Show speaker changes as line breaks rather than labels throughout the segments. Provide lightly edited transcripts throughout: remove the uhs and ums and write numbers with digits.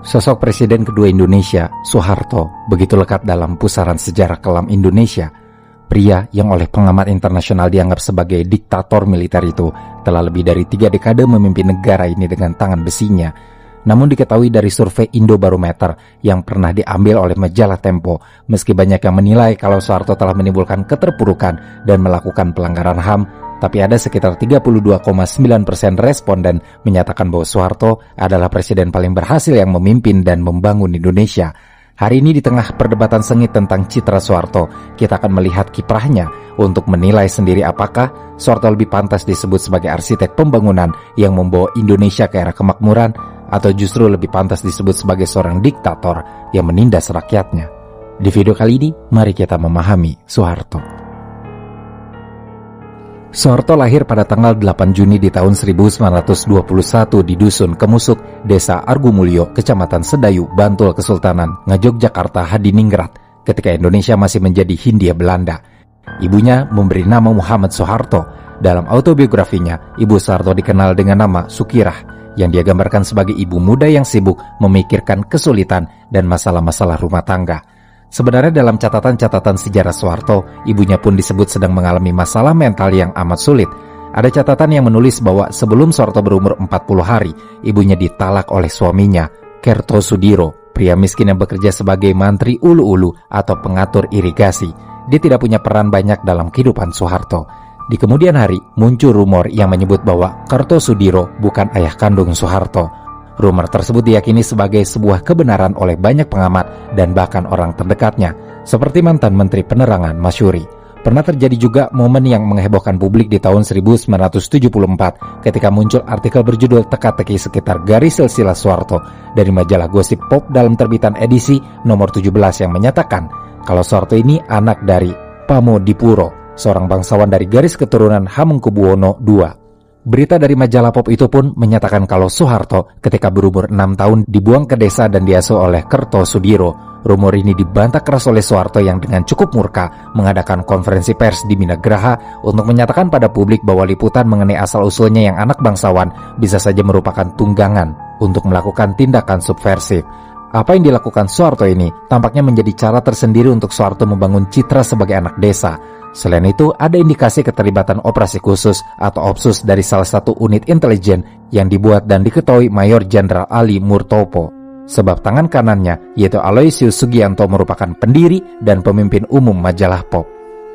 Sosok Presiden kedua Indonesia, Soeharto, begitu lekat dalam pusaran sejarah kelam Indonesia. Pria yang oleh pengamat internasional dianggap sebagai diktator militer itu telah lebih dari 3 dekade memimpin negara ini dengan tangan besinya. Namun diketahui dari survei Indobarometer yang pernah diambil oleh majalah Tempo, meski banyak yang menilai kalau Soeharto telah menimbulkan keterpurukan dan melakukan pelanggaran HAM, tapi ada sekitar 32,9% responden menyatakan bahwa Soeharto adalah presiden paling berhasil yang memimpin dan membangun Indonesia. Hari ini di tengah perdebatan sengit tentang citra Soeharto, kita akan melihat kiprahnya untuk menilai sendiri apakah Soeharto lebih pantas disebut sebagai arsitek pembangunan yang membawa Indonesia ke era kemakmuran, atau justru lebih pantas disebut sebagai seorang diktator yang menindas rakyatnya. Di video kali ini, mari kita memahami Soeharto. Soeharto lahir pada tanggal 8 Juni di tahun 1921 di Dusun Kemusuk, Desa Argumulyo, Kecamatan Sedayu, Bantul Kesultanan, Ngayogyakarta, Hadiningrat, ketika Indonesia masih menjadi Hindia Belanda. Ibunya memberi nama Muhammad Soeharto. Dalam autobiografinya, Ibu Soeharto dikenal dengan nama Sukirah, yang dia gambarkan sebagai ibu muda yang sibuk memikirkan kesulitan dan masalah-masalah rumah tangga. Sebenarnya dalam catatan-catatan sejarah Soeharto, ibunya pun disebut sedang mengalami masalah mental yang amat sulit. Ada catatan yang menulis bahwa sebelum Soeharto berumur 40 hari, ibunya ditalak oleh suaminya, Kertosudiro, pria miskin yang bekerja sebagai mantri ulu-ulu atau pengatur irigasi. Dia tidak punya peran banyak dalam kehidupan Soeharto. Di kemudian hari, muncul rumor yang menyebut bahwa Kertosudiro bukan ayah kandung Soeharto. Rumor tersebut diyakini sebagai sebuah kebenaran oleh banyak pengamat dan bahkan orang terdekatnya, seperti mantan Menteri Penerangan Masyuri. Pernah terjadi juga momen yang menghebohkan publik di tahun 1974 ketika muncul artikel berjudul teka-teki sekitar garis silsilah Soeharto dari majalah Gosip Pop dalam terbitan edisi nomor 17 yang menyatakan kalau Soeharto ini anak dari Pamodipuro, seorang bangsawan dari garis keturunan Hamengkubuwono II. Berita dari majalah Pop itu pun menyatakan kalau Soeharto ketika berumur 6 tahun dibuang ke desa dan diasuh oleh Kertosudiro. Rumor ini dibantah keras oleh Soeharto yang dengan cukup murka mengadakan konferensi pers di Minagraha untuk menyatakan pada publik bahwa liputan mengenai asal-usulnya yang anak bangsawan bisa saja merupakan tunggangan untuk melakukan tindakan subversif. Apa yang dilakukan Soeharto ini tampaknya menjadi cara tersendiri untuk Soeharto membangun citra sebagai anak desa. Selain itu, ada indikasi keterlibatan operasi khusus atau OPSUS dari salah satu unit intelijen yang dibuat dan diketahui Mayor Jenderal Ali Murtopo. Sebab tangan kanannya, yaitu Aloysius Sugianto, merupakan pendiri dan pemimpin umum majalah Pop.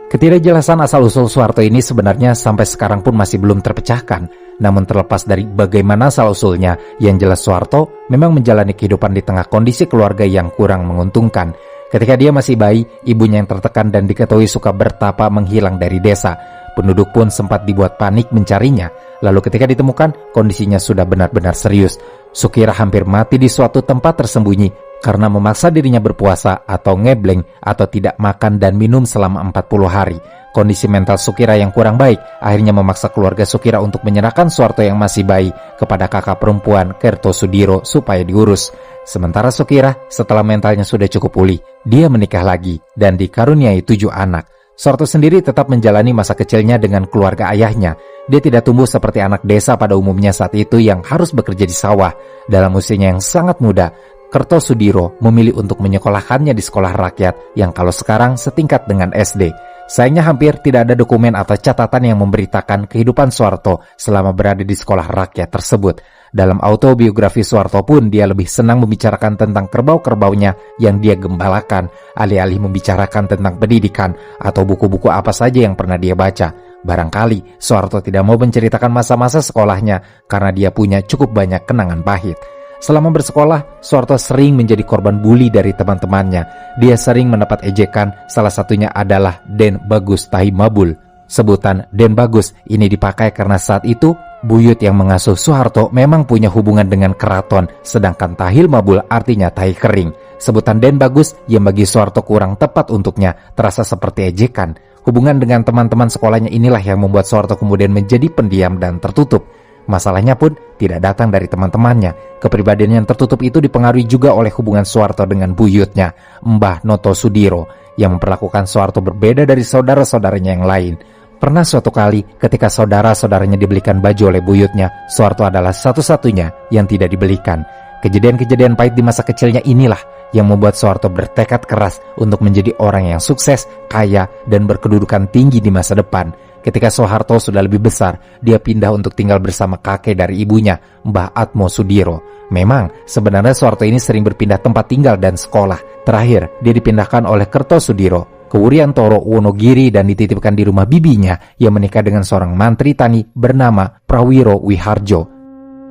Ketidakjelasan asal-usul Soeharto ini sebenarnya sampai sekarang pun masih belum terpecahkan. Namun terlepas dari bagaimana asal-usulnya, yang jelas Soeharto memang menjalani kehidupan di tengah kondisi keluarga yang kurang menguntungkan. Ketika dia masih bayi, ibunya yang tertekan dan diketahui suka bertapa menghilang dari desa. Penduduk pun sempat dibuat panik mencarinya. Lalu ketika ditemukan, kondisinya sudah benar-benar serius. Sukirah hampir mati di suatu tempat tersembunyi karena memaksa dirinya berpuasa atau ngebleng atau tidak makan dan minum selama 40 hari. Kondisi mental Sukirah yang kurang baik akhirnya memaksa keluarga Sukirah untuk menyerahkan Soeharto yang masih bayi kepada kakak perempuan Kertosudiro supaya diurus. Sementara Sukirah setelah mentalnya sudah cukup pulih, dia menikah lagi dan dikaruniai 7 anak. Soeharto sendiri tetap menjalani masa kecilnya dengan keluarga ayahnya. Dia tidak tumbuh seperti anak desa pada umumnya saat itu yang harus bekerja di sawah. Dalam usianya yang sangat muda, Kertosudiro memilih untuk menyekolahkannya di sekolah rakyat yang kalau sekarang setingkat dengan SD. Sayangnya hampir tidak ada dokumen atau catatan yang memberitakan kehidupan Soeharto selama berada di sekolah rakyat tersebut. Dalam autobiografi Soeharto pun dia lebih senang membicarakan tentang kerbau-kerbaunya yang dia gembalakan, alih-alih membicarakan tentang pendidikan atau buku-buku apa saja yang pernah dia baca. Barangkali Soeharto tidak mau menceritakan masa-masa sekolahnya karena dia punya cukup banyak kenangan pahit. Selama bersekolah, Soeharto sering menjadi korban bully dari teman-temannya. Dia sering mendapat ejekan, salah satunya adalah Den Bagus Tahi Mabul. Sebutan Den Bagus ini dipakai karena saat itu buyut yang mengasuh Soeharto memang punya hubungan dengan keraton, sedangkan Tahil Mabul artinya tahi kering. Sebutan Den Bagus yang bagi Soeharto kurang tepat untuknya terasa seperti ejekan. Hubungan dengan teman-teman sekolahnya inilah yang membuat Soeharto kemudian menjadi pendiam dan tertutup. Masalahnya pun tidak datang dari teman-temannya. Kepribadian yang tertutup itu dipengaruhi juga oleh hubungan Soeharto dengan buyutnya, Mbah Noto Sudiro, yang memperlakukan Soeharto berbeda dari saudara-saudaranya yang lain. Pernah suatu kali ketika saudara-saudaranya dibelikan baju oleh buyutnya, Soeharto adalah satu-satunya yang tidak dibelikan. Kejadian-kejadian pahit di masa kecilnya inilah yang membuat Soeharto bertekad keras untuk menjadi orang yang sukses, kaya, dan berkedudukan tinggi di masa depan. Ketika Soeharto sudah lebih besar, dia pindah untuk tinggal bersama kakek dari ibunya, Mbah Atmo Sudiro. Memang, sebenarnya Soeharto ini sering berpindah tempat tinggal dan sekolah. Terakhir, dia dipindahkan oleh Kertosudiro ke Wuryantoro, Wonogiri, dan dititipkan di rumah bibinya yang menikah dengan seorang mantri tani bernama Prawiro Wiharjo.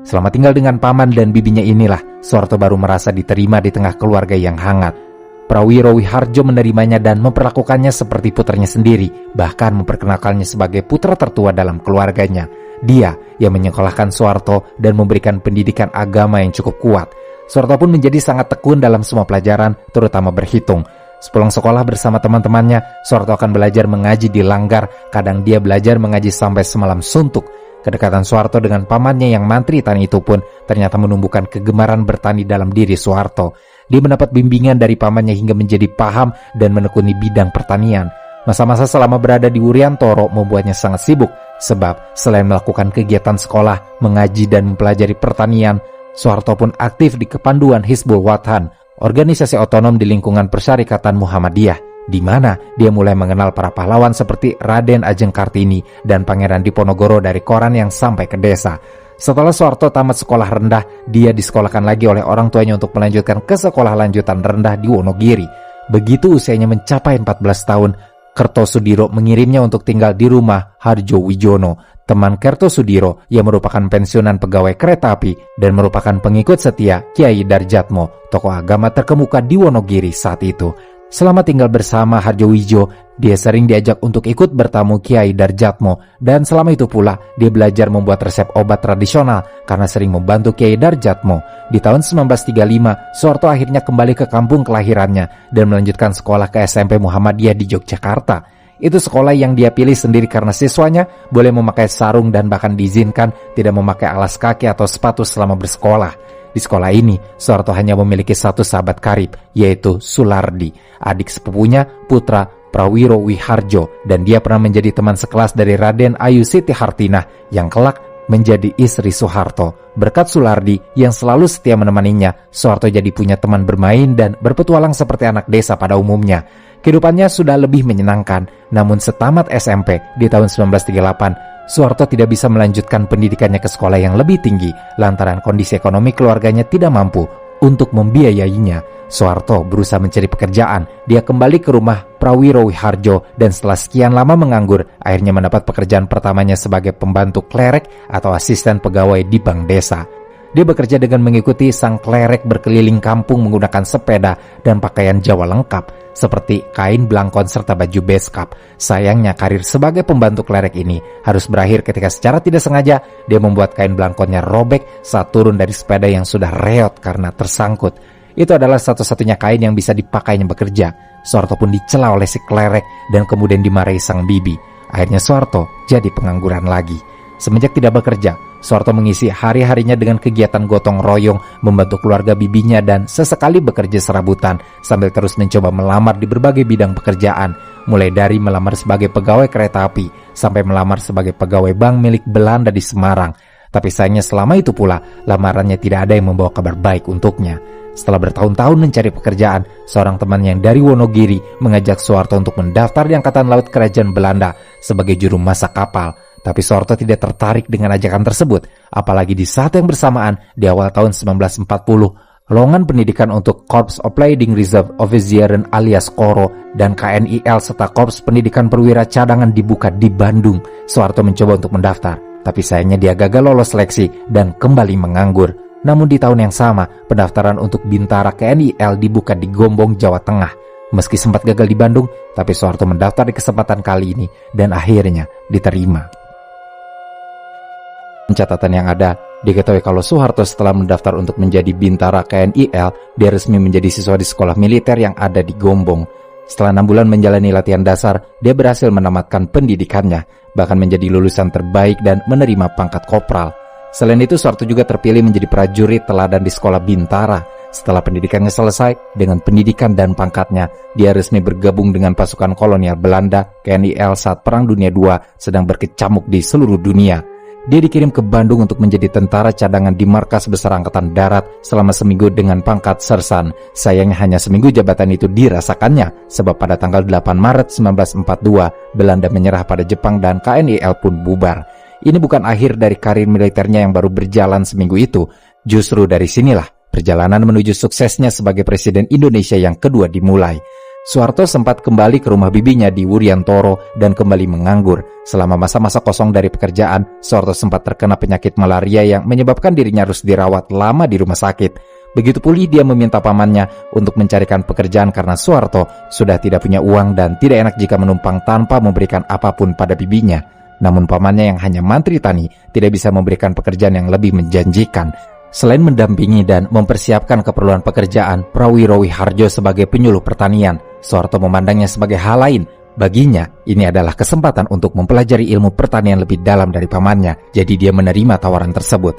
Selama tinggal dengan paman dan bibinya inilah, Soeharto baru merasa diterima di tengah keluarga yang hangat. Prawiro Wiharjo menerimanya dan memperlakukannya seperti putranya sendiri, bahkan memperkenalkannya sebagai putra tertua dalam keluarganya. Dia yang menyekolahkan Soeharto dan memberikan pendidikan agama yang cukup kuat. Soeharto pun menjadi sangat tekun dalam semua pelajaran, terutama berhitung. Sepulang sekolah bersama teman-temannya, Soeharto akan belajar mengaji di langgar. Kadang dia belajar mengaji sampai semalam suntuk. Kedekatan Soeharto dengan pamannya yang mantri tani itu pun ternyata menumbuhkan kegemaran bertani dalam diri Soeharto. Dia mendapat bimbingan dari pamannya hingga menjadi paham dan menekuni bidang pertanian. Masa-masa selama berada di Wuryantoro membuatnya sangat sibuk, sebab selain melakukan kegiatan sekolah, mengaji dan mempelajari pertanian, Soeharto pun aktif di Kepanduan Hizbul Wathan, organisasi otonom di lingkungan Persyarikatan Muhammadiyah, di mana dia mulai mengenal para pahlawan seperti Raden Ajeng Kartini dan Pangeran Diponegoro dari koran yang sampai ke desa. Setelah Soeharto tamat sekolah rendah, dia disekolahkan lagi oleh orang tuanya untuk melanjutkan ke sekolah lanjutan rendah di Wonogiri. Begitu usianya mencapai 14 tahun, Kertosudiro mengirimnya untuk tinggal di rumah Harjo Wijono, teman Kertosudiro yang merupakan pensiunan pegawai kereta api dan merupakan pengikut setia Kiai Darjatmo, tokoh agama terkemuka di Wonogiri saat itu. Selama tinggal bersama Harjo Wijo, dia sering diajak untuk ikut bertamu Kiai Darjatmo, dan selama itu pula dia belajar membuat resep obat tradisional karena sering membantu Kiai Darjatmo. Di tahun 1935, Soeharto akhirnya kembali ke kampung kelahirannya dan melanjutkan sekolah ke SMP Muhammadiyah di Yogyakarta. Itu sekolah yang dia pilih sendiri karena siswanya boleh memakai sarung dan bahkan diizinkan tidak memakai alas kaki atau sepatu selama bersekolah. Di sekolah ini, Soeharto hanya memiliki satu sahabat karib, yaitu Sulardi, adik sepupunya putra Prawiro Wiharjo, dan dia pernah menjadi teman sekelas dari Raden Ayu Siti Hartinah yang kelak menjadi istri Soeharto. Berkat Sulardi yang selalu setia menemaninya, Soeharto jadi punya teman bermain dan berpetualang seperti anak desa pada umumnya. Kehidupannya sudah lebih menyenangkan, namun setamat SMP di tahun 1938, Soeharto tidak bisa melanjutkan pendidikannya ke sekolah yang lebih tinggi lantaran kondisi ekonomi keluarganya tidak mampu untuk membiayainya. Soeharto berusaha mencari pekerjaan. Dia kembali ke rumah Prawiro Wiharjo dan setelah sekian lama menganggur, akhirnya mendapat pekerjaan pertamanya sebagai pembantu klerek atau asisten pegawai di bank desa. Dia bekerja dengan mengikuti sang klerek berkeliling kampung menggunakan sepeda dan pakaian Jawa lengkap seperti kain blangkon serta baju beskap. Sayangnya karir sebagai pembantu klerek ini harus berakhir ketika secara tidak sengaja dia membuat kain blangkonnya robek saat turun dari sepeda yang sudah reot karena tersangkut. Itu adalah satu-satunya kain yang bisa dipakainya bekerja. Soeharto pun dicela oleh si klerek dan kemudian dimarahi sang bibi. Akhirnya Soeharto jadi pengangguran lagi. Semenjak tidak bekerja, Soeharto mengisi hari-harinya dengan kegiatan gotong royong, membantu keluarga bibinya dan sesekali bekerja serabutan sambil terus mencoba melamar di berbagai bidang pekerjaan, mulai dari melamar sebagai pegawai kereta api sampai melamar sebagai pegawai bank milik Belanda di Semarang. Tapi sayangnya selama itu pula lamarannya tidak ada yang membawa kabar baik untuknya. Setelah bertahun-tahun mencari pekerjaan, seorang teman yang dari Wonogiri mengajak Soeharto untuk mendaftar di Angkatan Laut Kerajaan Belanda sebagai juru masak kapal. Tapi Soeharto tidak tertarik dengan ajakan tersebut, apalagi di saat yang bersamaan di awal tahun 1940, lowongan pendidikan untuk Korps Opleiding Reserve Offizieren alias KORO dan KNIL serta Korps Pendidikan Perwira Cadangan dibuka di Bandung. Soeharto mencoba untuk mendaftar, tapi sayangnya dia gagal lolos seleksi dan kembali menganggur. Namun di tahun yang sama, pendaftaran untuk Bintara KNIL dibuka di Gombong, Jawa Tengah. Meski sempat gagal di Bandung, tapi Soeharto mendaftar di kesempatan kali ini dan akhirnya diterima. Catatan yang ada, diketahui kalau Soeharto setelah mendaftar untuk menjadi Bintara KNIL, dia resmi menjadi siswa di sekolah militer yang ada di Gombong. Setelah 6 bulan menjalani latihan dasar, dia berhasil menamatkan pendidikannya, bahkan menjadi lulusan terbaik dan menerima pangkat kopral. Selain itu, Soeharto juga terpilih menjadi prajurit teladan di sekolah Bintara. Setelah pendidikannya selesai, dengan pendidikan dan pangkatnya, dia resmi bergabung dengan pasukan kolonial Belanda KNIL saat Perang Dunia II sedang berkecamuk di seluruh dunia. dia dikirim ke Bandung untuk menjadi tentara cadangan di Markas Besar Angkatan Darat selama seminggu dengan pangkat sersan. Sayangnya hanya seminggu jabatan itu dirasakannya, sebab pada tanggal 8 Maret 1942, Belanda menyerah pada Jepang dan KNIL pun bubar. Ini bukan akhir dari karir militernya yang baru berjalan seminggu itu. Justru dari sinilah perjalanan menuju suksesnya sebagai Presiden Indonesia yang kedua dimulai. Soeharto sempat kembali ke rumah bibinya di Wuryantoro dan kembali menganggur. Selama masa-masa kosong dari pekerjaan, Soeharto sempat terkena penyakit malaria yang menyebabkan dirinya harus dirawat lama di rumah sakit. Begitu pulih, dia meminta pamannya untuk mencarikan pekerjaan karena Soeharto sudah tidak punya uang dan tidak enak jika menumpang tanpa memberikan apapun pada bibinya. Namun pamannya yang hanya mantri tani tidak bisa memberikan pekerjaan yang lebih menjanjikan. Selain mendampingi dan mempersiapkan keperluan pekerjaan Prawiro Wiharjo sebagai penyuluh pertanian, Soeharto memandangnya sebagai hal lain. Baginya, ini adalah kesempatan untuk mempelajari ilmu pertanian lebih dalam dari pamannya, jadi dia menerima tawaran tersebut.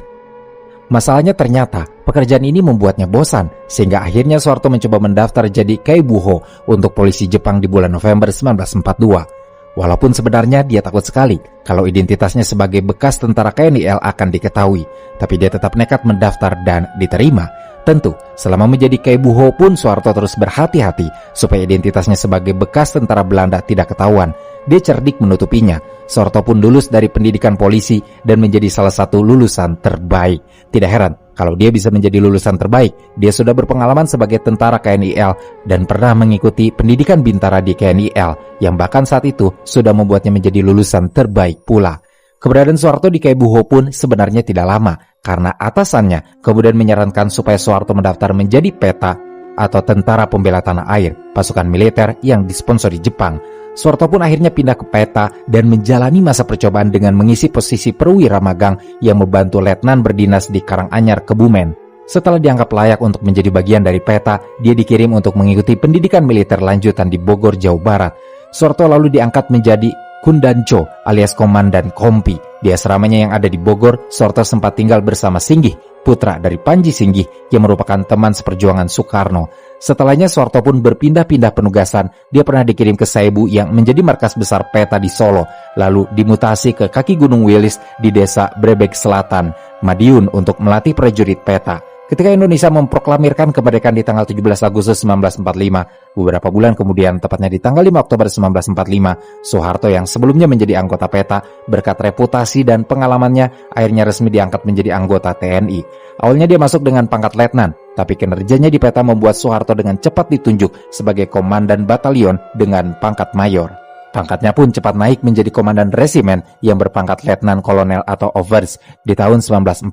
Masalahnya ternyata, pekerjaan ini membuatnya bosan, sehingga akhirnya Soeharto mencoba mendaftar jadi Keibuho untuk polisi Jepang di bulan November 1942. Walaupun sebenarnya dia takut sekali kalau identitasnya sebagai bekas tentara KNIL akan diketahui, tapi dia tetap nekat mendaftar dan diterima. Tentu, selama menjadi Keibuho pun Soeharto terus berhati-hati supaya identitasnya sebagai bekas tentara Belanda tidak ketahuan. Dia cerdik menutupinya. Soeharto pun lulus dari pendidikan polisi dan menjadi salah satu lulusan terbaik. Tidak heran kalau dia bisa menjadi lulusan terbaik. Dia sudah berpengalaman sebagai tentara KNIL dan pernah mengikuti pendidikan bintara di KNIL yang bahkan saat itu sudah membuatnya menjadi lulusan terbaik pula. Keberadaan Soeharto di Keibuho pun sebenarnya tidak lama karena atasannya kemudian menyarankan supaya Soeharto mendaftar menjadi PETA atau Tentara Pembela Tanah Air, pasukan militer yang disponsori Jepang. Soeharto pun akhirnya pindah ke PETA dan menjalani masa percobaan dengan mengisi posisi perwira magang yang membantu letnan berdinas di Karanganyar, Kebumen. Setelah dianggap layak untuk menjadi bagian dari PETA, dia dikirim untuk mengikuti pendidikan militer lanjutan di Bogor, Jawa Barat. Soeharto lalu diangkat menjadi Kundanco alias Komandan Kompi. Di asramanya yang ada di Bogor, Soeharto sempat tinggal bersama Singgih, putra dari Panji Singgih yang merupakan teman seperjuangan Soekarno. Setelahnya Soeharto pun berpindah-pindah penugasan. Dia pernah dikirim ke Saibu yang menjadi markas besar PETA di Solo, lalu dimutasi ke kaki Gunung Wilis di desa Brebek Selatan, Madiun untuk melatih prajurit PETA. Ketika Indonesia memproklamirkan kemerdekaan di tanggal 17 Agustus 1945, beberapa bulan kemudian, tepatnya di tanggal 5 Oktober 1945, Soeharto yang sebelumnya menjadi anggota PETA, berkat reputasi dan pengalamannya, akhirnya resmi diangkat menjadi anggota TNI. Awalnya dia masuk dengan pangkat letnan, tapi kinerjanya di PETA membuat Soeharto dengan cepat ditunjuk sebagai komandan batalion dengan pangkat mayor. Pangkatnya pun cepat naik menjadi komandan resimen yang berpangkat letnan kolonel atau overs di tahun 1946.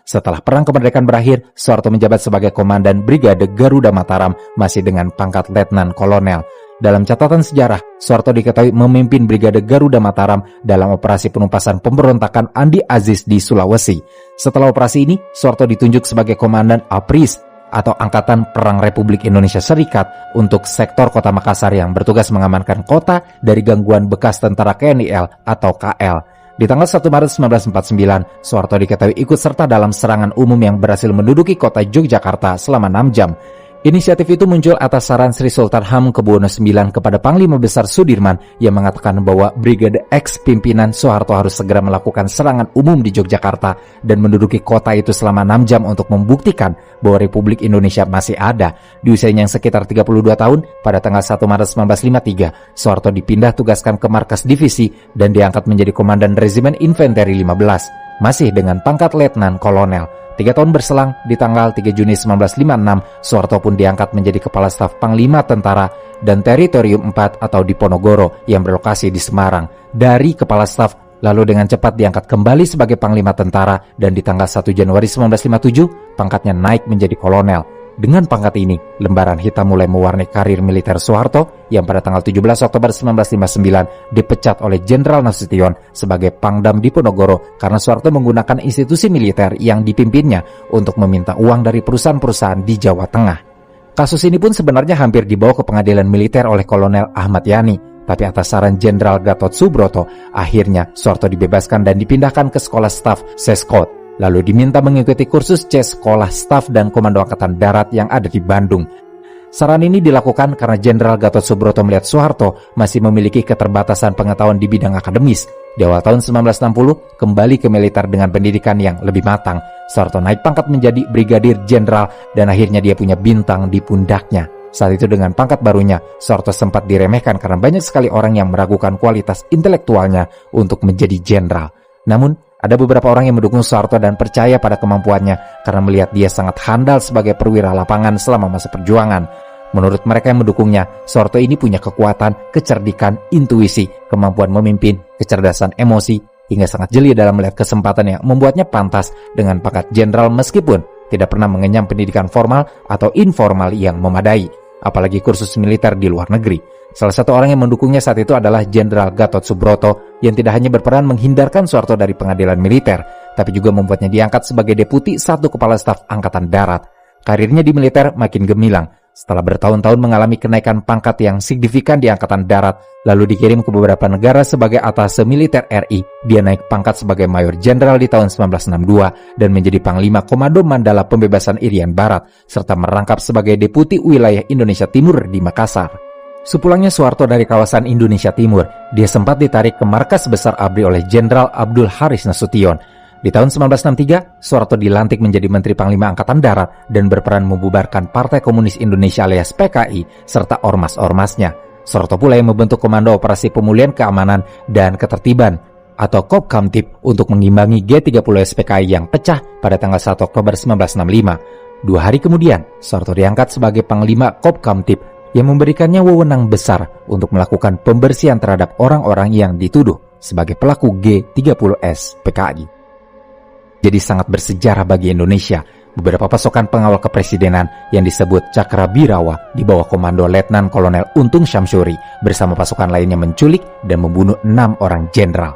Setelah perang kemerdekaan berakhir, Soeharto menjabat sebagai komandan Brigade Garuda Mataram masih dengan pangkat letnan kolonel. Dalam catatan sejarah, Soeharto diketahui memimpin Brigade Garuda Mataram dalam operasi penumpasan pemberontakan Andi Aziz di Sulawesi. Setelah operasi ini, Soeharto ditunjuk sebagai komandan APRIS atau Angkatan Perang Republik Indonesia Serikat untuk sektor Kota Makassar yang bertugas mengamankan kota dari gangguan bekas tentara KNIL atau KL. Di tanggal 1 Maret 1949, Soeharto diketahui ikut serta dalam serangan umum yang berhasil menduduki kota Yogyakarta selama 6 jam. Inisiatif itu muncul atas saran Sri Sultan Hamengkubuwono IX kepada Panglima Besar Sudirman yang mengatakan bahwa Brigade X pimpinan Soeharto harus segera melakukan serangan umum di Yogyakarta dan menduduki kota itu selama 6 jam untuk membuktikan bahwa Republik Indonesia masih ada. Di usianya yang sekitar 32 tahun, pada tanggal 1 Maret 1953, Soeharto dipindah tugaskan ke markas divisi dan diangkat menjadi komandan Resimen Infanteri 15, masih dengan pangkat letnan kolonel. 3 tahun berselang, di tanggal 3 Juni 1956, Soeharto pun diangkat menjadi Kepala Staf Panglima Tentara dan Teritorium 4 atau Diponegoro yang berlokasi di Semarang. Dari Kepala Staf, lalu dengan cepat diangkat kembali sebagai Panglima Tentara dan di tanggal 1 Januari 1957, pangkatnya naik menjadi Kolonel. Dengan pangkat ini, lembaran hitam mulai mewarnai karir militer Soeharto yang pada tanggal 17 Oktober 1959 dipecat oleh Jenderal Nasution sebagai Pangdam Diponegoro karena Soeharto menggunakan institusi militer yang dipimpinnya untuk meminta uang dari perusahaan-perusahaan di Jawa Tengah. Kasus ini pun sebenarnya hampir dibawa ke pengadilan militer oleh Kolonel Ahmad Yani, tapi atas saran Jenderal Gatot Subroto, akhirnya Soeharto dibebaskan dan dipindahkan ke sekolah staf Seskot. Lalu diminta mengikuti kursus C Sekolah Staf dan Komando Angkatan Darat yang ada di Bandung. Saran ini dilakukan karena Jenderal Gatot Subroto melihat Soeharto masih memiliki keterbatasan pengetahuan di bidang akademis. Di awal tahun 1960, kembali ke militer dengan pendidikan yang lebih matang. Soeharto naik pangkat menjadi brigadir jenderal dan akhirnya dia punya bintang di pundaknya. Saat itu dengan pangkat barunya, Soeharto sempat diremehkan karena banyak sekali orang yang meragukan kualitas intelektualnya untuk menjadi jenderal. Namun, ada beberapa orang yang mendukung Soeharto dan percaya pada kemampuannya karena melihat dia sangat handal sebagai perwira lapangan selama masa perjuangan. Menurut mereka yang mendukungnya, Soeharto ini punya kekuatan, kecerdikan, intuisi, kemampuan memimpin, kecerdasan emosi, hingga sangat jeli dalam melihat kesempatan yang membuatnya pantas dengan pangkat jenderal meskipun tidak pernah mengenyam pendidikan formal atau informal yang memadai, apalagi kursus militer di luar negeri. Salah satu orang yang mendukungnya saat itu adalah Jenderal Gatot Subroto yang tidak hanya berperan menghindarkan Soeharto dari pengadilan militer, tapi juga membuatnya diangkat sebagai deputi 1 Kepala Staf Angkatan Darat. Karirnya di militer makin gemilang. Setelah bertahun-tahun mengalami kenaikan pangkat yang signifikan di Angkatan Darat, lalu dikirim ke beberapa negara sebagai atase militer RI, dia naik pangkat sebagai Mayor Jenderal di tahun 1962 dan menjadi Panglima Komando Mandala Pembebasan Irian Barat, serta merangkap sebagai Deputi Wilayah Indonesia Timur di Makassar. Sepulangnya Soeharto dari kawasan Indonesia Timur, dia sempat ditarik ke markas besar ABRI oleh Jenderal Abdul Haris Nasution. Di tahun 1963, Soeharto dilantik menjadi Menteri Panglima Angkatan Darat dan berperan membubarkan Partai Komunis Indonesia alias PKI serta ormas-ormasnya. Soeharto pula yang membentuk Komando Operasi Pemulihan Keamanan dan Ketertiban atau Kopkamtib untuk mengimbangi G30 SPKI yang pecah pada tanggal 1 Oktober 1965. 2 hari kemudian, Soeharto diangkat sebagai Panglima Kopkamtib yang memberikannya wewenang besar untuk melakukan pembersihan terhadap orang-orang yang dituduh sebagai pelaku G30S PKI. Jadi sangat bersejarah bagi Indonesia. Beberapa pasukan pengawal kepresidenan yang disebut Cakrabirawa di bawah komando Letnan Kolonel Untung Syamsuri bersama pasukan lainnya menculik dan membunuh 6 orang jenderal.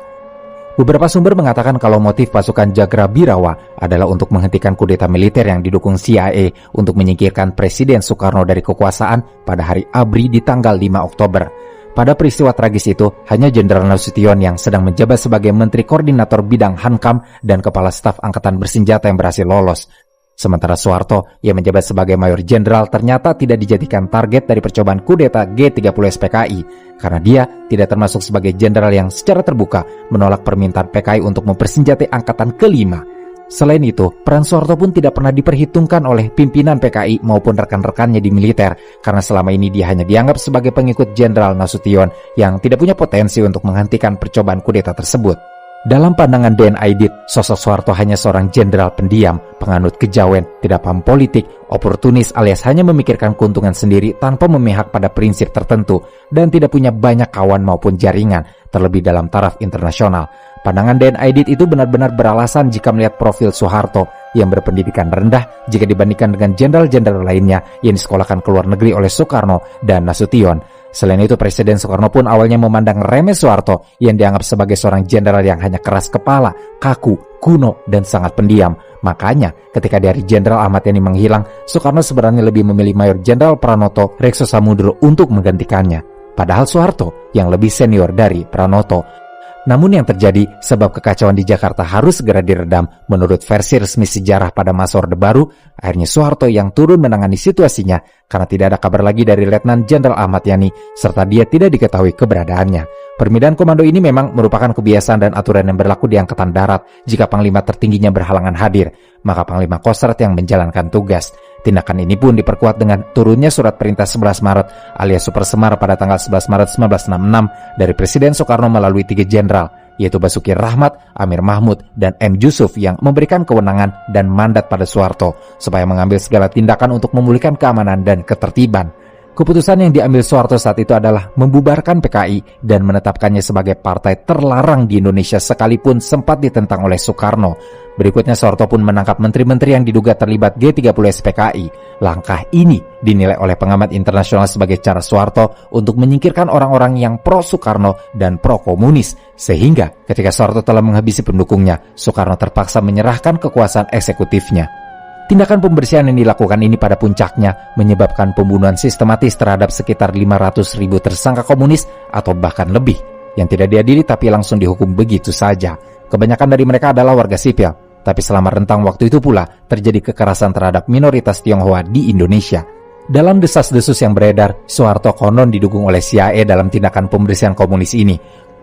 Beberapa sumber mengatakan kalau motif pasukan Cakrabirawa adalah untuk menghentikan kudeta militer yang didukung CIA untuk menyingkirkan Presiden Soekarno dari kekuasaan pada hari ABRI di tanggal 5 Oktober. Pada peristiwa tragis itu, hanya Jenderal Nasution yang sedang menjabat sebagai Menteri Koordinator Bidang Hankam dan Kepala Staf Angkatan Bersenjata yang berhasil lolos. Sementara Soeharto yang menjabat sebagai Mayor Jenderal ternyata tidak dijadikan target dari percobaan kudeta G30 SPKI karena dia tidak termasuk sebagai jenderal yang secara terbuka menolak permintaan PKI untuk mempersenjatai Angkatan kelima. Selain itu, peran Soeharto pun tidak pernah diperhitungkan oleh pimpinan PKI maupun rekan-rekannya di militer karena selama ini dia hanya dianggap sebagai pengikut Jenderal Nasution yang tidak punya potensi untuk menghentikan percobaan kudeta tersebut. Dalam pandangan D.N. Aidit, sosok Soeharto hanya seorang jenderal pendiam, penganut kejawen, tidak paham politik, oportunis alias hanya memikirkan keuntungan sendiri tanpa memihak pada prinsip tertentu dan tidak punya banyak kawan maupun jaringan, terlebih dalam taraf internasional. Pandangan D.N. Aidit itu benar-benar beralasan jika melihat profil Soeharto yang berpendidikan rendah jika dibandingkan dengan jenderal-jenderal lainnya yang disekolahkan ke luar negeri oleh Soekarno dan Nasution. Selain itu, Presiden Soekarno pun awalnya memandang remeh Soeharto yang dianggap sebagai seorang jenderal yang hanya keras kepala, kaku, kuno, dan sangat pendiam. Makanya, ketika dari Jenderal Ahmad Yani menghilang, Soekarno sebenarnya lebih memilih Mayor Jenderal Pranoto Rekso Samudro untuk menggantikannya. Padahal Soeharto yang lebih senior dari Pranoto. Namun yang terjadi sebab kekacauan di Jakarta harus segera diredam. Menurut versi resmi sejarah pada masa Orde Baru, akhirnya Soeharto yang turun menangani situasinya karena tidak ada kabar lagi dari Letnan Jenderal Ahmad Yani serta dia tidak diketahui keberadaannya. Permindahan komando ini memang merupakan kebiasaan dan aturan yang berlaku di Angkatan Darat jika Panglima tertingginya berhalangan hadir, maka Panglima Kostrat yang menjalankan tugas. Tindakan ini pun diperkuat dengan turunnya surat perintah 11 Maret alias Super Semar pada tanggal 11 Maret 1966 dari Presiden Soekarno melalui 3 jenderal, yaitu Basuki Rahmat, Amir Mahmud, dan M. Yusuf yang memberikan kewenangan dan mandat pada Soeharto supaya mengambil segala tindakan untuk memulihkan keamanan dan ketertiban. Keputusan yang diambil Soeharto saat itu adalah membubarkan PKI dan menetapkannya sebagai partai terlarang di Indonesia sekalipun sempat ditentang oleh Soekarno. Berikutnya Soeharto pun menangkap menteri-menteri yang diduga terlibat G30 SPKI. Langkah ini dinilai oleh pengamat internasional sebagai cara Soeharto untuk menyingkirkan orang-orang yang pro-Soekarno dan pro-komunis. Sehingga ketika Soeharto telah menghabisi pendukungnya, Soekarno terpaksa menyerahkan kekuasaan eksekutifnya. Tindakan pembersihan yang dilakukan ini pada puncaknya menyebabkan pembunuhan sistematis terhadap sekitar 500.000 tersangka komunis atau bahkan lebih yang tidak diadili tapi langsung dihukum begitu saja. Kebanyakan dari mereka adalah warga sipil, tapi selama rentang waktu itu pula terjadi kekerasan terhadap minoritas Tionghoa di Indonesia. Dalam desas-desus yang beredar, Soeharto konon didukung oleh CIA dalam tindakan pembersihan komunis ini.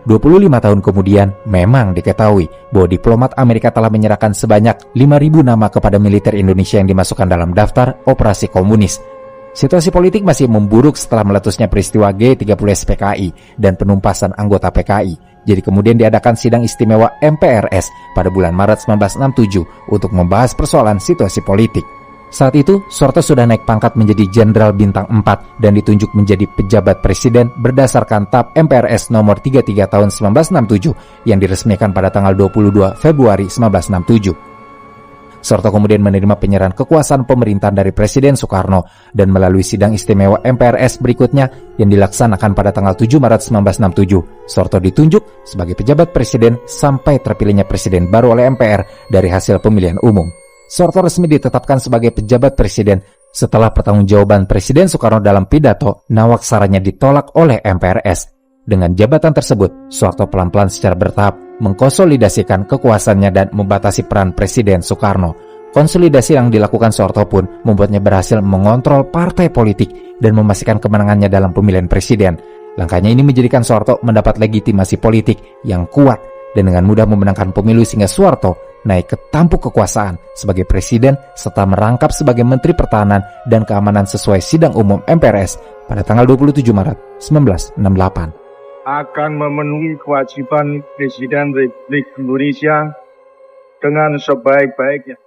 25 tahun kemudian, memang diketahui bahwa diplomat Amerika telah menyerahkan sebanyak 5.000 nama kepada militer Indonesia yang dimasukkan dalam daftar operasi komunis. Situasi politik masih memburuk setelah meletusnya peristiwa G30 SPKI dan penumpasan anggota PKI. Jadi kemudian diadakan sidang istimewa MPRS pada bulan Maret 1967 untuk membahas persoalan situasi politik. Saat itu, Soeharto sudah naik pangkat menjadi Jenderal Bintang 4 dan ditunjuk menjadi pejabat presiden berdasarkan TAP MPRS nomor 33 tahun 1967 yang diresmikan pada tanggal 22 Februari 1967. Soeharto kemudian menerima penyerahan kekuasaan pemerintahan dari Presiden Soekarno dan melalui sidang istimewa MPRS berikutnya yang dilaksanakan pada tanggal 7 Maret 1967, Soeharto ditunjuk sebagai pejabat presiden sampai terpilihnya presiden baru oleh MPR dari hasil pemilihan umum. Soeharto resmi ditetapkan sebagai pejabat presiden setelah pertanggungjawaban Presiden Soekarno dalam pidato nawaksaranya ditolak oleh MPRS. Dengan jabatan tersebut, Soeharto pelan-pelan secara bertahap mengkonsolidasikan kekuasaannya dan membatasi peran Presiden Soekarno. Konsolidasi yang dilakukan Soeharto pun membuatnya berhasil mengontrol partai politik dan memastikan kemenangannya dalam pemilihan presiden. Langkahnya ini menjadikan Soeharto mendapat legitimasi politik yang kuat dan dengan mudah memenangkan pemilu sehingga Soeharto naik ke tampuk kekuasaan sebagai presiden serta merangkap sebagai Menteri Pertahanan dan Keamanan sesuai sidang umum MPRS pada tanggal 27 Maret 1968.
Akan memenuhi kewajiban Presiden Republik Indonesia dengan sebaik-baiknya.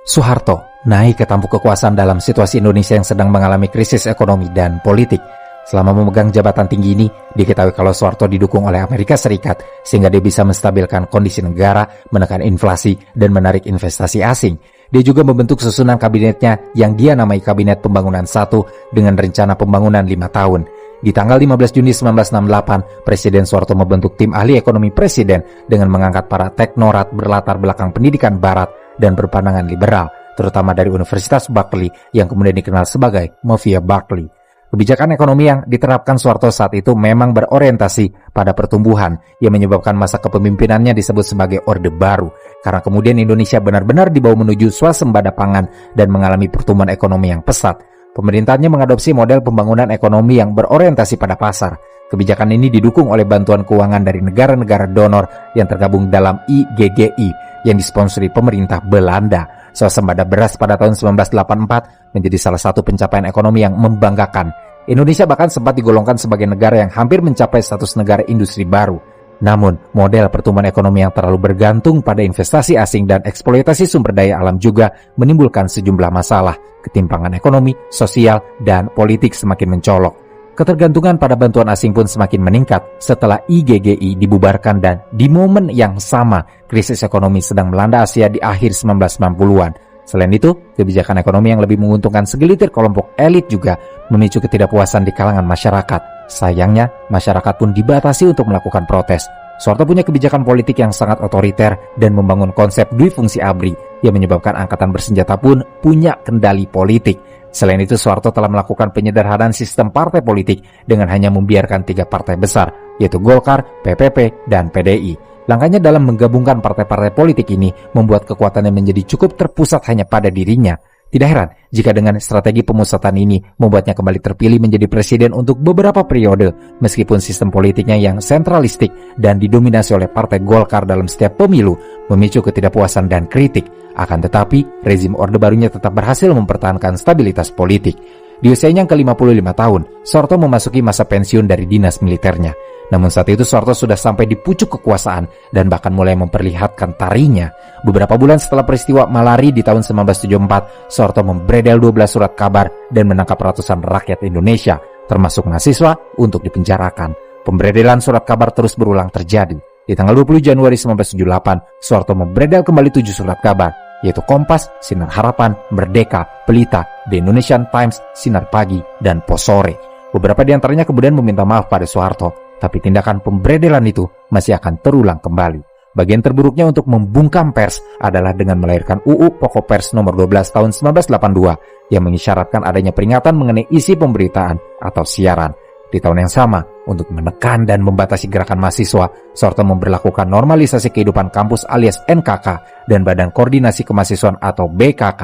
Soeharto naik ke tampuk kekuasaan dalam situasi Indonesia yang sedang mengalami krisis ekonomi dan politik. Selama memegang jabatan tinggi ini, diketahui kalau Soeharto didukung oleh Amerika Serikat sehingga dia bisa menstabilkan kondisi negara, menekan inflasi, dan menarik investasi asing. Dia juga membentuk susunan kabinetnya yang dia namai Kabinet Pembangunan 1 dengan rencana pembangunan 5 tahun. Di tanggal 15 Juni 1968, Presiden Soeharto membentuk tim ahli ekonomi presiden dengan mengangkat para teknokrat berlatar belakang pendidikan barat dan berpandangan liberal, terutama dari Universitas Berkeley yang kemudian dikenal sebagai Mafia Berkeley. Kebijakan ekonomi yang diterapkan Soeharto saat itu memang berorientasi pada pertumbuhan yang menyebabkan masa kepemimpinannya disebut sebagai Orde Baru karena kemudian Indonesia benar-benar dibawa menuju swasembada pangan dan mengalami pertumbuhan ekonomi yang pesat. Pemerintahnya mengadopsi model pembangunan ekonomi yang berorientasi pada pasar. Kebijakan ini didukung oleh bantuan keuangan dari negara-negara donor yang tergabung dalam IGGI yang disponsori pemerintah Belanda. Swasembada beras pada tahun 1984 menjadi salah satu pencapaian ekonomi yang membanggakan. Indonesia bahkan sempat digolongkan sebagai negara yang hampir mencapai status negara industri baru. Namun, model pertumbuhan ekonomi yang terlalu bergantung pada investasi asing dan eksploitasi sumber daya alam juga menimbulkan sejumlah masalah. Ketimpangan ekonomi, sosial, dan politik semakin mencolok. Ketergantungan pada bantuan asing pun semakin meningkat setelah IGGI dibubarkan dan di momen yang sama krisis ekonomi sedang melanda Asia di akhir 1990-an. Selain itu, kebijakan ekonomi yang lebih menguntungkan segelintir kelompok elit juga memicu ketidakpuasan di kalangan masyarakat. Sayangnya, masyarakat pun dibatasi untuk melakukan protes. Soeharto punya kebijakan politik yang sangat otoriter dan membangun konsep dui fungsi ABRI yang menyebabkan angkatan bersenjata pun punya kendali politik. Selain itu, Soeharto telah melakukan penyederhanaan sistem partai politik dengan hanya membiarkan 3 partai besar, yaitu Golkar, PPP, dan PDI. Langkahnya dalam menggabungkan partai-partai politik ini membuat kekuatannya menjadi cukup terpusat hanya pada dirinya. Tidak heran jika dengan strategi pemusatan ini membuatnya kembali terpilih menjadi presiden untuk beberapa periode, meskipun sistem politiknya yang sentralistik dan didominasi oleh partai Golkar dalam setiap pemilu memicu ketidakpuasan dan kritik. Akan tetapi, rezim Orde Barunya tetap berhasil mempertahankan stabilitas politik. Di usianya yang ke-55 tahun, Soeharto memasuki masa pensiun dari dinas militernya. Namun saat itu Soeharto sudah sampai di pucuk kekuasaan dan bahkan mulai memperlihatkan tarinya. Beberapa bulan setelah peristiwa Malari di tahun 1974, Soeharto membredel 12 surat kabar dan menangkap ratusan rakyat Indonesia, termasuk mahasiswa, untuk dipenjarakan. Pembredelan surat kabar terus berulang terjadi. Di tanggal 20 Januari 1978, Soeharto membredel kembali 7 surat kabar, yaitu Kompas, Sinar Harapan, Merdeka, Pelita, The Indonesian Times, Sinar Pagi, dan Posore. Beberapa di antaranya kemudian meminta maaf pada Soeharto, tapi tindakan pembredelan itu masih akan terulang kembali. Bagian terburuknya untuk membungkam pers adalah dengan melahirkan UU Pokok Pers nomor 12 tahun 1982 yang mengisyaratkan adanya peringatan mengenai isi pemberitaan atau siaran. Di tahun yang sama, untuk menekan dan membatasi gerakan mahasiswa, Soeharto memberlakukan normalisasi kehidupan kampus alias NKK dan Badan Koordinasi Kemahasiswaan atau BKK.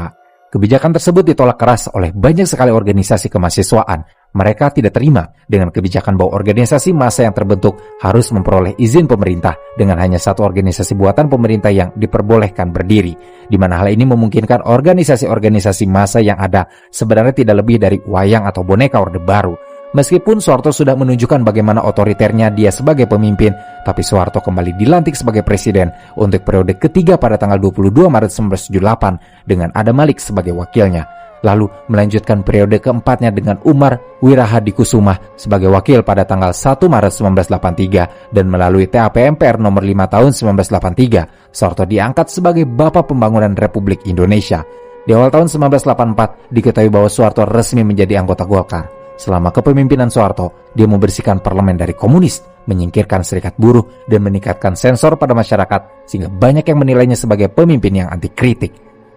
Kebijakan tersebut ditolak keras oleh banyak sekali organisasi kemahasiswaan. Mereka tidak terima dengan kebijakan bahwa organisasi massa yang terbentuk harus memperoleh izin pemerintah dengan hanya satu organisasi buatan pemerintah yang diperbolehkan berdiri, di mana hal ini memungkinkan organisasi-organisasi massa yang ada sebenarnya tidak lebih dari wayang atau boneka Orde Baru. Meskipun Soeharto sudah menunjukkan bagaimana otoriternya dia sebagai pemimpin, tapi Soeharto kembali dilantik sebagai presiden untuk periode ketiga pada tanggal 22 Maret 1978 dengan Adam Malik sebagai wakilnya. Lalu melanjutkan periode keempatnya dengan Umar Wirahadikusumah sebagai wakil pada tanggal 1 Maret 1983 dan melalui TAP MPR nomor 5 tahun 1983, Soeharto diangkat sebagai Bapak Pembangunan Republik Indonesia. Di awal tahun 1984 diketahui bahwa Soeharto resmi menjadi anggota Golkar. Selama kepemimpinan Soeharto, dia membersihkan parlemen dari komunis, menyingkirkan serikat buruh, dan meningkatkan sensor pada masyarakat sehingga banyak yang menilainya sebagai pemimpin yang anti kritik.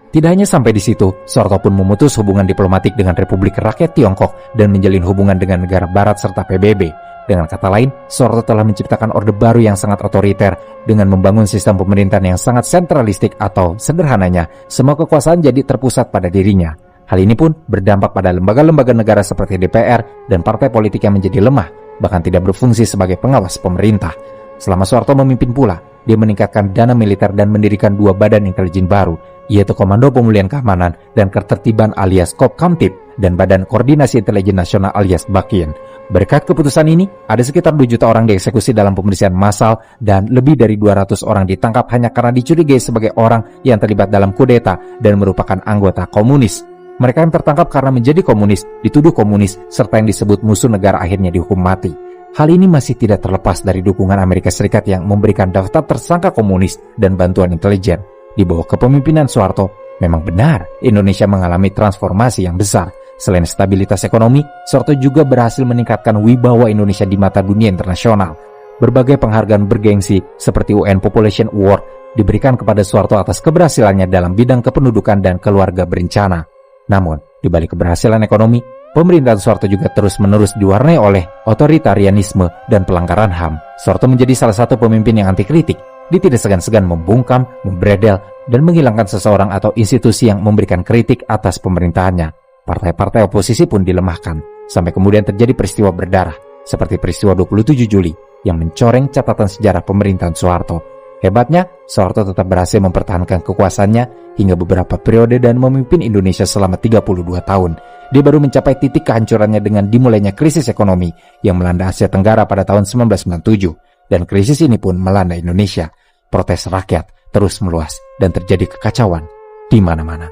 Tidak hanya sampai di situ, Soeharto pun memutus hubungan diplomatik dengan Republik Rakyat Tiongkok dan menjalin hubungan dengan negara barat serta PBB. Dengan kata lain, Soeharto telah menciptakan orde baru yang sangat otoriter dengan membangun sistem pemerintahan yang sangat sentralistik atau sederhananya, semua kekuasaan jadi terpusat pada dirinya. Hal ini pun berdampak pada lembaga-lembaga negara seperti DPR dan partai politik yang menjadi lemah, bahkan tidak berfungsi sebagai pengawas pemerintah. Selama Soeharto memimpin pula, dia meningkatkan dana militer dan mendirikan dua badan intelijen baru, yaitu Komando Pemulihan Keamanan dan Ketertiban alias Kopkamtib dan Badan Koordinasi Intelijen Nasional alias Bakin. Berkat keputusan ini, ada sekitar 2 juta orang dieksekusi dalam pembersihan massal dan lebih dari 200 orang ditangkap hanya karena dicurigai sebagai orang yang terlibat dalam kudeta dan merupakan anggota komunis. Mereka yang tertangkap karena menjadi komunis, dituduh komunis, serta yang disebut musuh negara akhirnya dihukum mati. Hal ini masih tidak terlepas dari dukungan Amerika Serikat yang memberikan daftar tersangka komunis dan bantuan intelijen. Di bawah kepemimpinan Soeharto, memang benar Indonesia mengalami transformasi yang besar. Selain stabilitas ekonomi, Soeharto juga berhasil meningkatkan wibawa Indonesia di mata dunia internasional. Berbagai penghargaan bergengsi seperti UN Population Award diberikan kepada Soeharto atas keberhasilannya dalam bidang kependudukan dan keluarga berencana. Namun, di balik keberhasilan ekonomi, pemerintahan Soeharto juga terus-menerus diwarnai oleh otoritarianisme dan pelanggaran HAM. Soeharto menjadi salah satu pemimpin yang anti kritik. Dia tidak segan-segan membungkam, membredel, dan menghilangkan seseorang atau institusi yang memberikan kritik atas pemerintahannya. Partai-partai oposisi pun dilemahkan, sampai kemudian terjadi peristiwa berdarah, seperti peristiwa 27 Juli yang mencoreng catatan sejarah pemerintahan Soeharto. Hebatnya, Soeharto tetap berhasil mempertahankan kekuasaannya hingga beberapa periode dan memimpin Indonesia selama 32 tahun. Dia baru mencapai titik kehancurannya dengan dimulainya krisis ekonomi yang melanda Asia Tenggara pada tahun 1997. Dan krisis ini pun melanda Indonesia. Protes rakyat terus meluas dan terjadi kekacauan di mana-mana.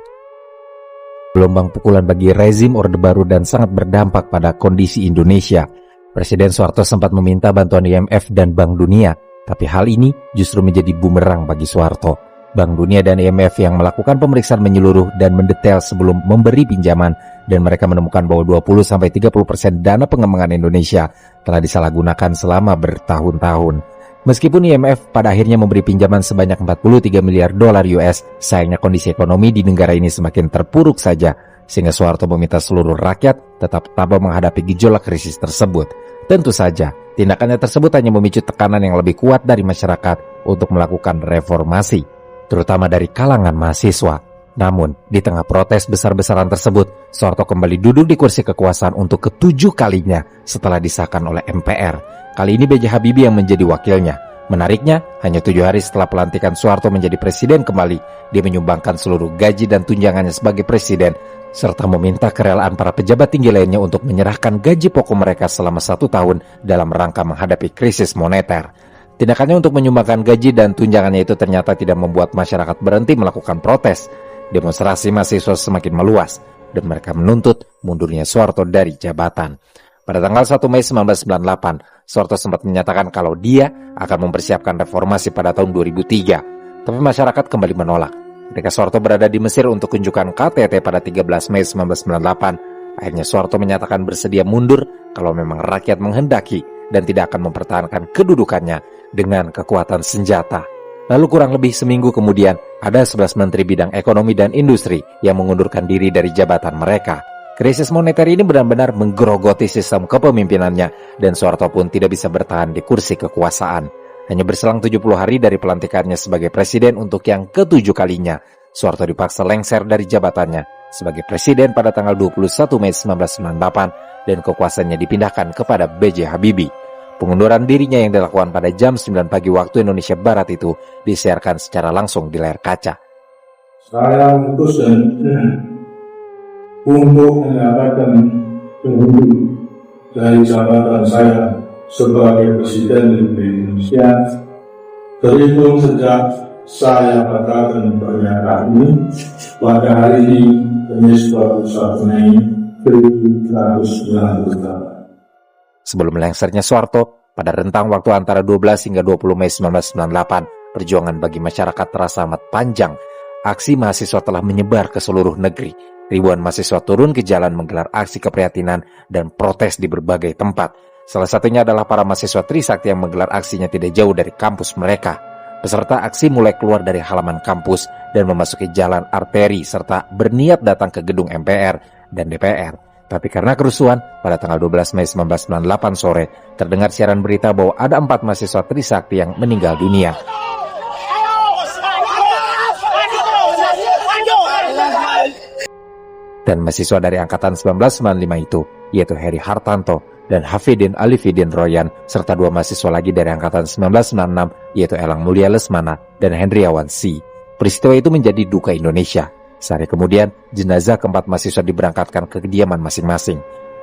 Gelombang pukulan bagi rezim Orde Baru dan sangat berdampak pada kondisi Indonesia. Presiden Soeharto sempat meminta bantuan IMF dan Bank Dunia, tapi hal ini justru menjadi bumerang bagi Soeharto. Bank Dunia dan IMF yang melakukan pemeriksaan menyeluruh dan mendetail sebelum memberi pinjaman, dan mereka menemukan bahwa 20-30% dana pengembangan Indonesia telah disalahgunakan selama bertahun-tahun. Meskipun IMF pada akhirnya memberi pinjaman sebanyak 43 miliar dolar US, sayangnya kondisi ekonomi di negara ini semakin terpuruk saja, sehingga Soeharto meminta seluruh rakyat tetap tabah menghadapi gejolak krisis tersebut. Tentu saja, tindakannya tersebut hanya memicu tekanan yang lebih kuat dari masyarakat untuk melakukan reformasi, terutama dari kalangan mahasiswa. Namun, di tengah protes besar-besaran tersebut, Soeharto kembali duduk di kursi kekuasaan untuk ke-7 kalinya setelah disahkan oleh MPR. Kali ini B.J. Habibie yang menjadi wakilnya. Menariknya, hanya 7 hari setelah pelantikan Soeharto menjadi presiden kembali, dia menyumbangkan seluruh gaji dan tunjangannya sebagai presiden, serta meminta kerelaan para pejabat tinggi lainnya untuk menyerahkan gaji pokok mereka selama 1 tahun dalam rangka menghadapi krisis moneter. Tindakannya untuk menyumbangkan gaji dan tunjangannya itu ternyata tidak membuat masyarakat berhenti melakukan protes. Demonstrasi mahasiswa semakin meluas, dan mereka menuntut mundurnya Soeharto dari jabatan. Pada tanggal 1 Mei 1998, Soeharto sempat menyatakan kalau dia akan mempersiapkan reformasi pada tahun 2003. Tapi masyarakat kembali menolak. Ketika Soeharto berada di Mesir untuk kunjungan KTT pada 13 Mei 1998, akhirnya Soeharto menyatakan bersedia mundur kalau memang rakyat menghendaki dan tidak akan mempertahankan kedudukannya dengan kekuatan senjata. Lalu kurang lebih seminggu kemudian, ada 11 menteri bidang ekonomi dan industri yang mengundurkan diri dari jabatan mereka. Krisis moneter ini benar-benar menggerogoti sistem kepemimpinannya, dan Soeharto pun tidak bisa bertahan di kursi kekuasaan. Hanya berselang 70 hari dari pelantikannya sebagai presiden untuk yang ke-7 kalinya, Soeharto dipaksa lengser dari jabatannya sebagai presiden pada tanggal 21 Mei 1998 dan kekuasaannya dipindahkan kepada B.J. Habibie. Pengunduran dirinya yang dilakukan pada jam 9 pagi waktu Indonesia Barat itu disiarkan secara langsung di layar kaca.
Saya memutuskan untuk menyatakan penghuni dari jabatan saya sebagai Presiden Republik Indonesia terhitung sejak saya batalkan pernyataan ini pada hari ini, Kamis 21 Mei 1998.
Sebelum lengsernya Soeharto, pada rentang waktu antara 12 hingga 20 Mei 1998, perjuangan bagi masyarakat terasa amat panjang. Aksi mahasiswa telah menyebar ke seluruh negeri. Ribuan mahasiswa turun ke jalan menggelar aksi keprihatinan dan protes di berbagai tempat. Salah satunya adalah para mahasiswa Trisakti yang menggelar aksinya tidak jauh dari kampus mereka. Peserta aksi mulai keluar dari halaman kampus dan memasuki jalan arteri serta berniat datang ke gedung MPR dan DPR. Tapi karena kerusuhan, pada tanggal 12 Mei 1998 sore, terdengar siaran berita bahwa ada 4 mahasiswa Trisakti yang meninggal dunia. Dan mahasiswa dari Angkatan 1995 itu, yaitu Heri Hartanto dan Hafidin Alifidin Royan, serta 2 mahasiswa lagi dari Angkatan 1996, yaitu Elang Mulia Lesmana dan Hendriawan C. Peristiwa itu menjadi duka Indonesia. Sehari kemudian, jenazah keempat mahasiswa diberangkatkan ke kediaman masing-masing.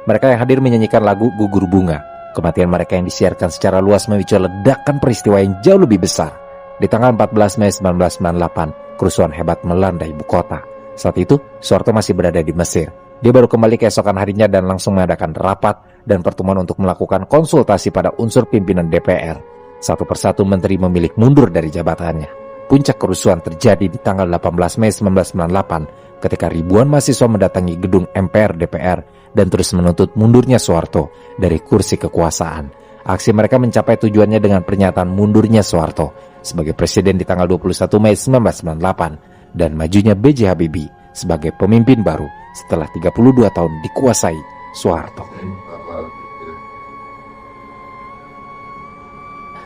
Mereka yang hadir menyanyikan lagu Gugur Bunga. Kematian mereka yang disiarkan secara luas memicu ledakan peristiwa yang jauh lebih besar. Di tanggal 14 Mei 1998, kerusuhan hebat melanda ibu kota. Saat itu, Soeharto masih berada di Mesir. Dia baru kembali keesokan harinya dan langsung mengadakan rapat dan pertemuan untuk melakukan konsultasi pada unsur pimpinan DPR. Satu persatu menteri memilih mundur dari jabatannya. Puncak kerusuhan terjadi di tanggal 18 Mei 1998 ketika ribuan mahasiswa mendatangi gedung MPR DPR dan terus menuntut mundurnya Soeharto dari kursi kekuasaan. Aksi mereka mencapai tujuannya dengan pernyataan mundurnya Soeharto sebagai presiden di tanggal 21 Mei 1998 dan majunya B.J. Habibie sebagai pemimpin baru setelah 32 tahun dikuasai Soeharto.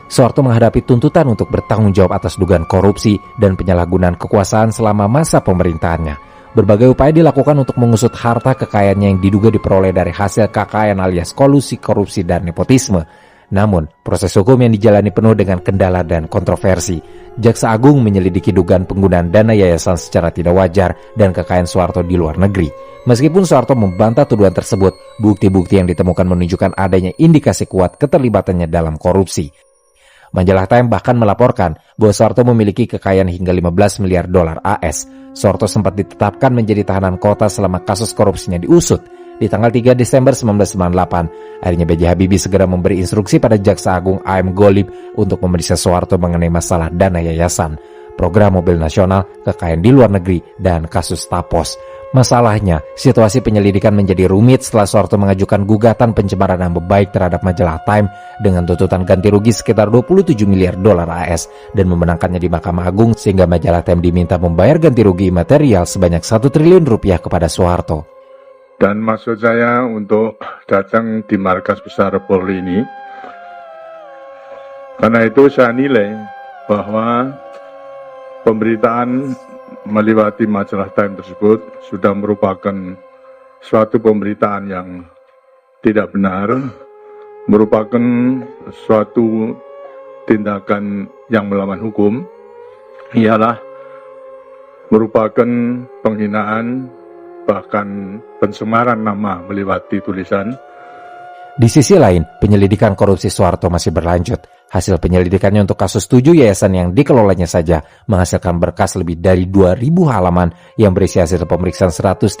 Soeharto menghadapi tuntutan untuk bertanggung jawab atas dugaan korupsi dan penyalahgunaan kekuasaan selama masa pemerintahannya. Berbagai upaya dilakukan untuk mengusut harta kekayaannya yang diduga diperoleh dari hasil KKN alias kolusi, korupsi, dan nepotisme. Namun, proses hukum yang dijalani penuh dengan kendala dan kontroversi. Jaksa Agung menyelidiki dugaan penggunaan dana yayasan secara tidak wajar dan kekayaan Soeharto di luar negeri. Meskipun Soeharto membantah tuduhan tersebut, bukti-bukti yang ditemukan menunjukkan adanya indikasi kuat keterlibatannya dalam korupsi. Majalah Time bahkan melaporkan bahwa Soeharto memiliki kekayaan hingga 15 miliar dolar AS. Soeharto sempat ditetapkan menjadi tahanan kota selama kasus korupsinya diusut. Di tanggal 3 Desember 1998, akhirnya B.J. Habibie segera memberi instruksi pada Jaksa Agung A.M. Golib untuk memeriksa Soeharto mengenai masalah dana yayasan, program mobil nasional, kekayaan di luar negeri, dan kasus Tapos. Masalahnya, situasi penyelidikan menjadi rumit setelah Soeharto mengajukan gugatan pencemaran nama baik terhadap majalah Time dengan tuntutan ganti rugi sekitar 27 miliar dolar AS dan memenangkannya di Mahkamah Agung sehingga majalah Time diminta membayar ganti rugi material sebanyak 1 triliun rupiah kepada Soeharto.
Dan maksud saya untuk datang di markas besar Polri ini, karena itu saya nilai bahwa pemberitaan melewati majalah Time tersebut sudah merupakan suatu pemberitaan yang tidak benar, merupakan suatu tindakan yang melawan hukum, ialah merupakan penghinaan bahkan pencemaran nama melewati tulisan.
Di sisi lain, penyelidikan korupsi Soeharto masih berlanjut. Hasil penyelidikannya untuk kasus 7 yayasan yang dikelolanya saja menghasilkan berkas lebih dari 2.000 halaman yang berisi hasil pemeriksaan 134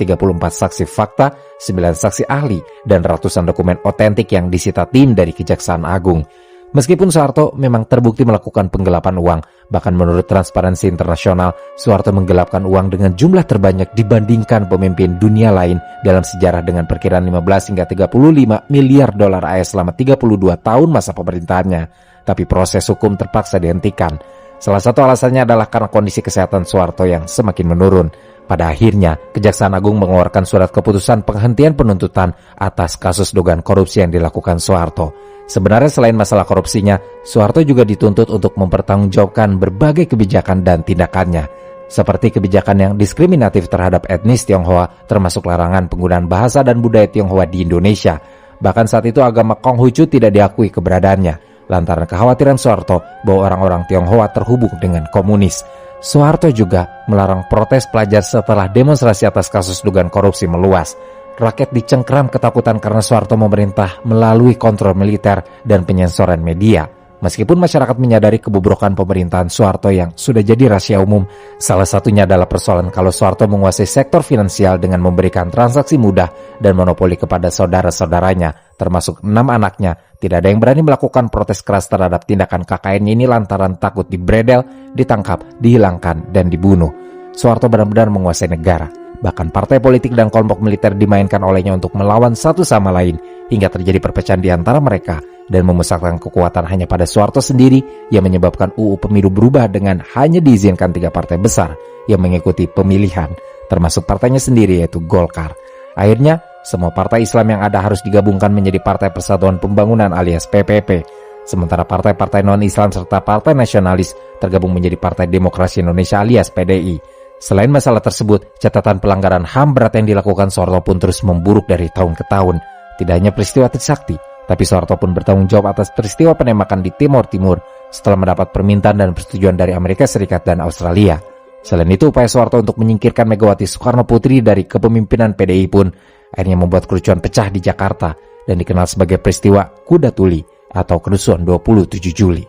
saksi fakta, 9 saksi ahli, dan ratusan dokumen otentik yang disita tim dari Kejaksaan Agung. Meskipun Soeharto memang terbukti melakukan penggelapan uang, bahkan menurut Transparansi Internasional, Soeharto menggelapkan uang dengan jumlah terbanyak dibandingkan pemimpin dunia lain dalam sejarah dengan perkiraan 15 hingga 35 miliar dolar AS selama 32 tahun masa pemerintahannya. Tapi proses hukum terpaksa dihentikan. Salah satu alasannya adalah karena kondisi kesehatan Soeharto yang semakin menurun. Pada akhirnya, Kejaksaan Agung mengeluarkan surat keputusan penghentian penuntutan atas kasus dugaan korupsi yang dilakukan Soeharto. Sebenarnya selain masalah korupsinya, Soeharto juga dituntut untuk mempertanggungjawabkan berbagai kebijakan dan tindakannya. seperti kebijakan yang diskriminatif terhadap etnis Tionghoa, termasuk larangan penggunaan bahasa dan budaya Tionghoa di Indonesia. Bahkan saat itu agama Konghucu tidak diakui keberadaannya, lantaran kekhawatiran Soeharto bahwa orang-orang Tionghoa terhubung dengan komunis. Soeharto juga melarang protes pelajar setelah demonstrasi atas kasus dugaan korupsi meluas. Rakyat dicengkram ketakutan karena Soeharto memerintah melalui kontrol militer dan penyensoran media. Meskipun masyarakat menyadari kebobrokan pemerintahan Soeharto yang sudah jadi rahasia umum, salah satunya adalah persoalan kalau Soeharto menguasai sektor finansial dengan memberikan transaksi mudah dan monopoli kepada saudara-saudaranya, termasuk 6 anaknya. Tidak ada yang berani melakukan protes keras terhadap tindakan KKN ini lantaran takut dibredel, ditangkap, dihilangkan, dan dibunuh. Soeharto benar-benar menguasai negara. Bahkan partai politik dan kelompok militer dimainkan olehnya untuk melawan satu sama lain, hingga terjadi perpecahan di antara mereka dan memusatkan kekuatan hanya pada Soeharto sendiri yang menyebabkan UU Pemilu berubah dengan hanya diizinkan 3 partai besar yang mengikuti pemilihan, termasuk partainya sendiri yaitu Golkar. Akhirnya, semua partai Islam yang ada harus digabungkan menjadi Partai Persatuan Pembangunan alias PPP. Sementara partai-partai non-Islam serta partai nasionalis tergabung menjadi Partai Demokrasi Indonesia alias PDI. Selain masalah tersebut, catatan pelanggaran HAM berat yang dilakukan Soeharto pun terus memburuk dari tahun ke tahun. Tidak hanya peristiwa Trisakti, tapi Soeharto pun bertanggung jawab atas peristiwa penembakan di Timor Timur setelah mendapat permintaan dan persetujuan dari Amerika Serikat dan Australia. Selain itu, upaya Soeharto untuk menyingkirkan Megawati Soekarno Putri dari kepemimpinan PDI pun akhirnya membuat kericuhan pecah di Jakarta dan dikenal sebagai peristiwa Kuda Tuli atau kerusuhan 27 Juli.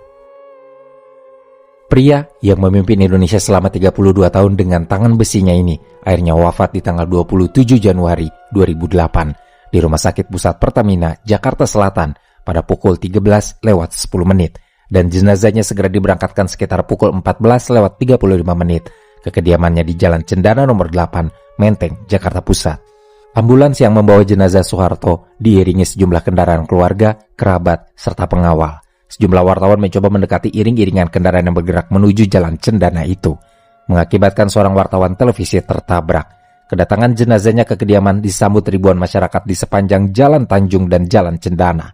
Pria yang memimpin Indonesia selama 32 tahun dengan tangan besinya ini akhirnya wafat di tanggal 27 Januari 2008 di Rumah Sakit Pusat Pertamina, Jakarta Selatan pada pukul 13:10 dan jenazahnya segera diberangkatkan sekitar pukul 14:35 ke kediamannya di Jalan Cendana nomor 8, Menteng, Jakarta Pusat. Ambulans yang membawa jenazah Soeharto diiringi sejumlah kendaraan keluarga, kerabat, serta pengawal. Sejumlah wartawan mencoba mendekati iring-iringan kendaraan yang bergerak menuju Jalan Cendana itu, mengakibatkan seorang wartawan televisi tertabrak. Kedatangan jenazahnya ke kediaman disambut ribuan masyarakat di sepanjang Jalan Tanjung dan Jalan Cendana.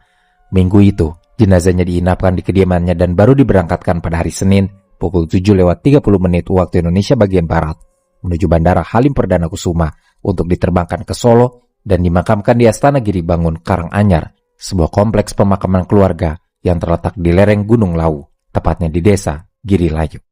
Minggu itu, jenazahnya diinapkan di kediamannya dan baru diberangkatkan pada hari Senin pukul 7:30 waktu Indonesia bagian Barat menuju Bandara Halim Perdana Kusuma untuk diterbangkan ke Solo dan dimakamkan di Astana Giri Bangun, Karanganyar, sebuah kompleks pemakaman keluarga yang terletak di lereng Gunung Lawu, tepatnya di desa Giri Layu.